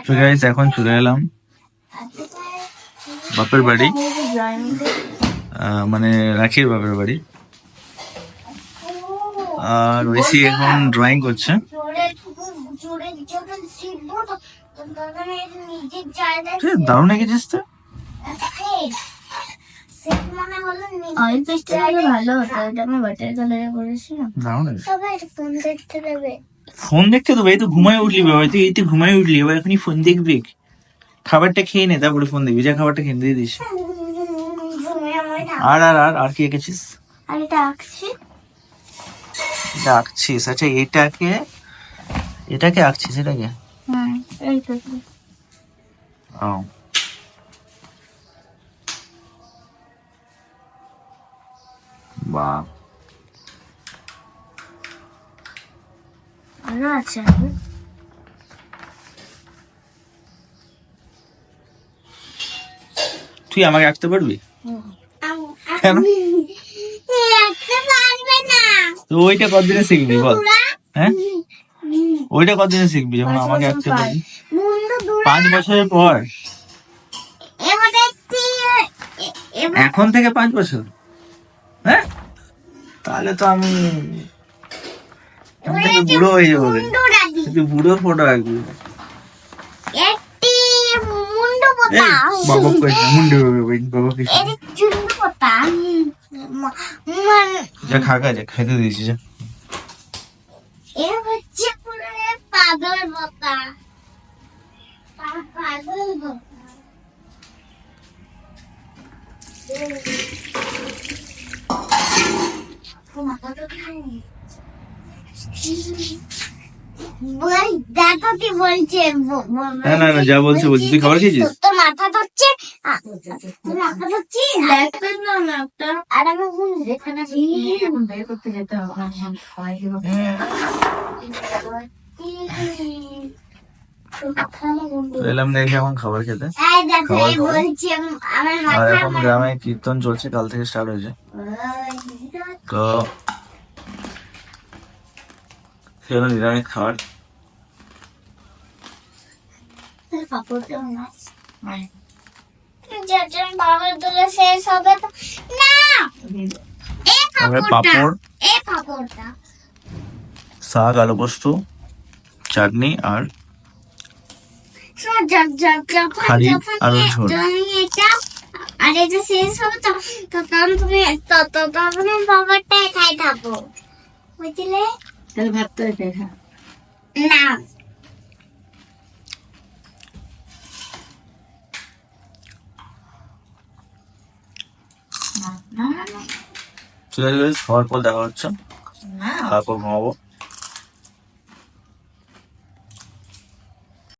তো গাইস এখন চলে এলাম বাপের বাড়ি, মানে রাখির বাপের বাড়ি। আর ঐশী এখন ড্রয়িং করছে। দারুণ এঁকেছিস তো। ফোন দেখতে দেবে? এই তো ঘুমায় উঠলি বাবা, তুই এই তো ঘুমায় উঠলি, এবার এখনই ফোন দেখবি? খাবারটা খেয়ে নে, তারপরে ফোন দেখবি। যা খাবারটা খেয়ে দিয়ে দিস। আর আর আর আর কি এঁকেছিস? এটা আঁকছিস? আচ্ছা এটাকে আঁকছিস? এটাকে ও বাহ, তুই আমাকে আঁকতে পারবি? কেন? তো ওইটা কতদিনে শিখবি বল? হ্যাঁ, ওইটা কতদিনে শিখবি যখন আমাকে আঁকতে পারবি? 5 বছরের পর? এখন থেকে 5 বছর? হ্যাঁ, তাহলে তো আমি বুড়ো হয়ে যাবো। তুই বুড়ো ফটো আঁকবি? যা খাগা, যা খাইতে দিয়েছি। যা না না, যা বলছে বলছি। তুই খাবার খেয়েছিস? তোর মাথা ধরছে, মাথা ধরছি। আর আমি যেখানে বের করতে যেতে হবে। এলাম দেখে এখন খাবার খেতে। আর এখন গ্রামে কীর্তন চলছে, কাল থেকে স্টার্ট হয়েছে। তো সেজন্য নিরামিষ খাবার। পাপড় শাক, আলু পোস্ত, চাটনি আর খালি আলু ঝোল। আর এটা শেষ হবে তো তখন তুমি বাবারটাই খাই থাকো, বুঝলে? তাহলে ভাত তো দেখা না। ঠিক আছে, খাওয়ার পর দেখা হচ্ছে। তারপর ঘুমাবো।